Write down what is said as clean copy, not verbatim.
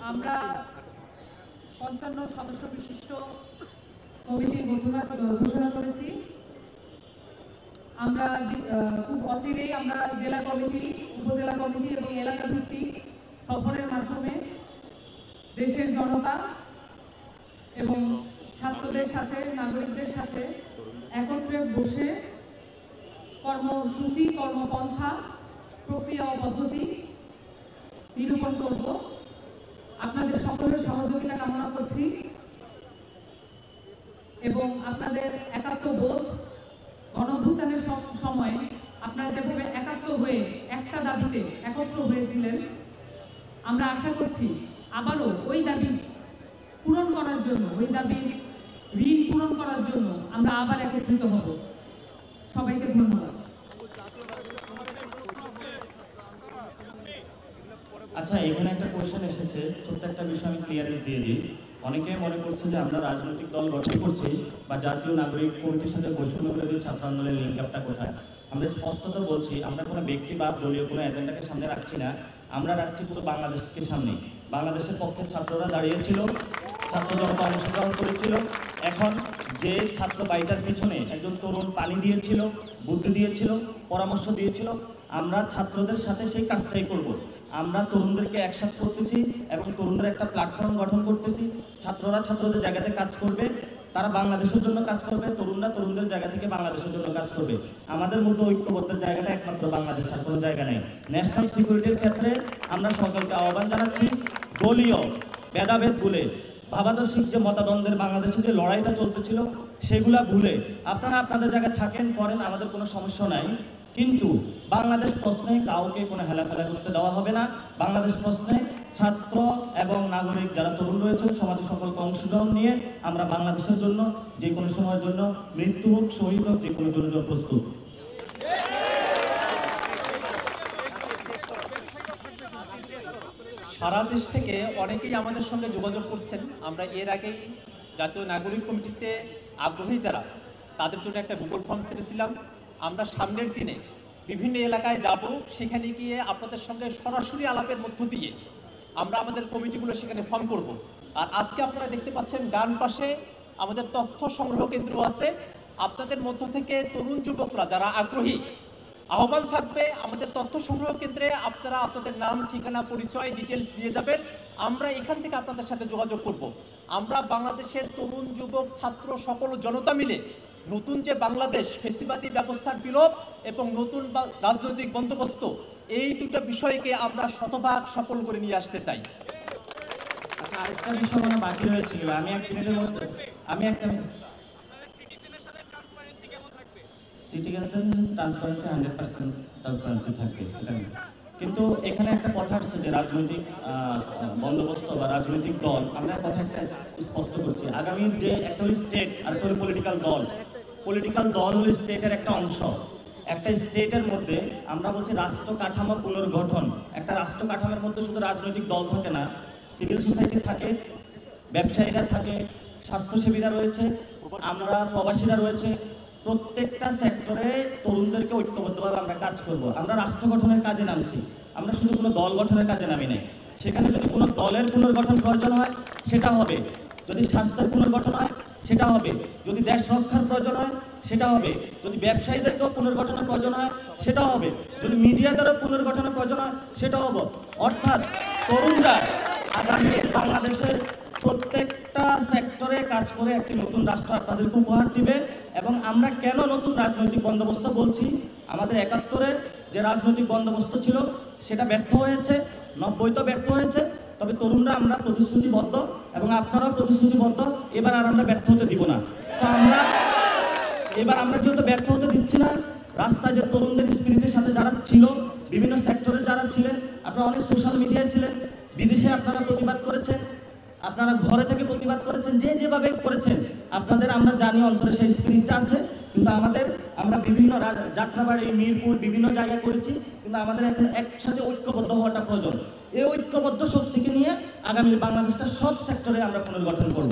আমরা 55 সদস্য বিশিষ্ট কমিটির ঘোষণা করেছি। আমরা খুব অচিরেই আমরা জেলা কমিটি, উপজেলা কমিটি এবং এলাকা ভিত্তিক সফরের মাধ্যমে দেশের জনতা এবং ছাত্রদের সাথে, নাগরিকদের সাথে একত্রে বসে কর্মসূচি, কর্মপন্থা, প্রক্রিয়া ও পদ্ধতি নিরূপণ করব। আপনাদের সকলের সহযোগিতা কামনা করছি এবং আপনাদের একাত্মবোধ, গণঅভ্যুত্থানের সময় আপনারা যেভাবে একাত্ম হয়ে একটা দাবিতে একত্র হয়েছিলেন, আমরা আশা করছি আবারও ওই দাবি পূরণ করার জন্য, ওই দাবির ঋণ পূরণ করার জন্য আমরা আবার একত্রিত হব। সবাইকে ধন্যবাদ। আচ্ছা, এখানে একটা কোয়েশ্চেন এসেছে, ছোট্ট একটা বিষয় আমি ক্লিয়ারেন্স দিয়ে দিই। অনেকে মনে করছে যে আমরা রাজনৈতিক দল গঠন করছি বা জাতীয় নাগরিক কমিটির সাথে বৈষম্য বিরোধী ছাত্র আন্দোলনের লিঙ্ক আপটা কোথায়। আমরা স্পষ্টত বলছি, আমরা কোনো ব্যক্তি বা দলীয় কোনো এজেন্ডাকে সামনে রাখছি না, আমরা রাখছি পুরো বাংলাদেশকে সামনে। বাংলাদেশের পক্ষে ছাত্ররা দাঁড়িয়েছিল, ছাত্র জনতা অংশগ্রহণ করেছিল। এখন যে ছাত্র বাড়িটার পিছনে একজন তরুণ পানি দিয়েছিল, বুদ্ধি দিয়েছিল, পরামর্শ দিয়েছিল, আমরা ছাত্রদের সাথে সেই কাজটাই করব। আমরা তরুণদেরকে একসাথ করতেছি এবং তরুণদের একটা প্ল্যাটফর্ম গঠন করতেছি। ছাত্ররা ছাত্রদের জায়গাতে কাজ করবে, তারা বাংলাদেশের জন্য কাজ করবে, তরুণরা তরুণদের জায়গা থেকে বাংলাদেশের জন্য কাজ করবে। আমাদের মধ্যে ঐক্যবদ্ধের জায়গাটা একমাত্র বাংলাদেশ, আর কোনো জায়গা নেই। ন্যাশনাল সিকিউরিটির ক্ষেত্রে আমরা সকলকে আহ্বান জানাচ্ছি, দলীয় ভেদাভেদ ভুলে, ভাবাদর্শিক যে মতাদ্বন্দ্বের বাংলাদেশে যে লড়াইটা চলতেছিল সেগুলা ভুলে আপনারা আপনাদের জায়গায় থাকেন, করেন, আমাদের কোনো সমস্যা নাই। কিন্তু বাংলাদেশ প্রশ্নে কাউকে কোনো হেলাফেলা করতে দেওয়া হবে না। বাংলাদেশ প্রশ্নে ছাত্র এবং নাগরিক যারা তরুণ রয়েছেন সমাজের সকলকে অংশগ্রহণ নিয়ে আমরা বাংলাদেশের জন্য যে কোনো সময়ের জন্য মৃত্যু হোক, শহীদ হোক, যে কোনো জন্য প্রস্তুত। সারা দেশ থেকে অনেকেই আমাদের সঙ্গে যোগাযোগ করছেন। আমরা এর আগেই জাতীয় নাগরিক কমিটিতে আগ্রহী যারা, তাদের জন্য একটা গুগল ফর্ম ছেড়েছিলাম। আমরা সামনের দিনে বিভিন্ন এলাকায় যাব, সেখানে গিয়ে আপনাদের সঙ্গে সরাসরি আলাপের মধ্য দিয়ে আমরা আমাদের কমিটিগুলো সেখানে ফর্ম করব। আর আজকে আপনারা দেখতে পাচ্ছেন ডান পাশে আমাদের তথ্য সংগ্রহ কেন্দ্র আছে। আপনাদের মধ্য থেকে তরুণ যুবকরা যারা আগ্রহী, আহ্বান থাকবে আমাদের তথ্য সংগ্রহ কেন্দ্রে আপনারা আপনাদের নাম, ঠিকানা, পরিচয়, ডিটেলস দিয়ে যাবেন। আমরা এখান থেকে আপনাদের সাথে যোগাযোগ করব। আমরা বাংলাদেশের তরুণ, যুবক, ছাত্র সকল জনতা মিলে নতুন যে বাংলাদেশ, ফ্যাসিবাদী ব্যবস্থার বিলোপ এবং নতুন রাজনৈতিক বন্দোবস্ত, এই দুটো বিষয়কে আমরা শতভাগ সফল করে নিয়ে আসতে চাই। আচ্ছা, আরেকটা বিষয় মনে বাকি রয়েছিল, আমি এক মিনিটের মধ্যে সিটি কাউন্সিল ট্রান্সপারেন্সি 100% ট্রান্সপারেন্সি থাকবে, কিন্তু এখানে একটা কথা আসছে যে রাজনৈতিক বন্দোবস্ত বা রাজনৈতিক দল, আমরা কথা একটা স্পষ্ট করছি। আগামীর যে একটা হলো স্টেট আর একটা হলো পলিটিক্যাল দল। পলিটিক্যাল দল হলো স্টেটের একটা অংশ। একটা স্টেটের মধ্যে আমরা বলছি রাষ্ট্র কাঠামো পুনর্গঠন। একটা রাষ্ট্র কাঠামোর মধ্যে শুধু রাজনৈতিক দল থাকে না, সিভিল সোসাইটি থাকে, ব্যবসায়ীরা থাকে, স্বাস্থ্যসেবীরা রয়েছে, আমরা প্রবাসীরা রয়েছে। প্রত্যেকটা সেক্টরে তরুণদেরকে ঐক্যবদ্ধভাবে আমরা কাজ করব। আমরা রাষ্ট্র গঠনের কাজে নামছি, আমরা শুধু কোনো দল গঠনের কাজে নামি নাই। সেখানে যদি কোনো দলের পুনর্গঠন প্রয়োজন হয় সেটা হবে, যদি স্বাস্থ্যের পুনর্গঠন হয় সেটা হবে, যদি দেশ রক্ষার প্রয়োজন হয় সেটা হবে, যদি ব্যবসায়ীদেরকেও পুনর্গঠনের প্রয়োজন হয় সেটা হবে, যদি মিডিয়াদেরও পুনর্গঠনের প্রয়োজন হয় সেটা হবে। অর্থাৎ তরুণরা আগামী বাংলাদেশের প্রত্যেকটা সেক্টরে কাজ করে একটি নতুন রাষ্ট্র আপনাদেরকে উপহার দিবে। এবং আমরা কেন নতুন রাজনৈতিক বন্দোবস্ত বলছি, আমাদের 71-এ যে রাজনৈতিক বন্দোবস্ত ছিল সেটা ব্যর্থ হয়েছে, 90-তে ব্যর্থ হয়েছে। তবে তরুণরা আমরা প্রতিশ্রুতিবদ্ধ এবং আপনারাও প্রতিশ্রুতিবদ্ধ, এবার আর আমরা ব্যর্থ হতে দিব না। তো এবার আমরা যেহেতু ব্যর্থ হতে দিচ্ছি না, রাস্তায় যে তরুণদের স্পিরিটের সাথে যারা ছিল, বিভিন্ন সেক্টরে যারা ছিলেন, আপনারা অনেক সোশ্যাল মিডিয়ায় ছিলেন, বিদেশে আপনারা প্রতিবাদ করেছেন, আপনারা ঘরে থেকে প্রতিবাদ করেছেন, যে যেভাবে করেছেন আপনাদের আমরা জানি অন্তরে সেই স্পিরিটটা আছে। কিন্তু আমরা বিভিন্ন যাত্রাবাড়ি, মিরপুর, বিভিন্ন জায়গায় করেছি, কিন্তু আমাদের এখন একসাথে ঐক্যবদ্ধ হওয়াটা প্রয়োজন। এই ঐক্যবদ্ধ শক্তিকে নিয়ে আগামী বাংলাদেশটা সব সেক্টরে আমরা পুনর্গঠন করব।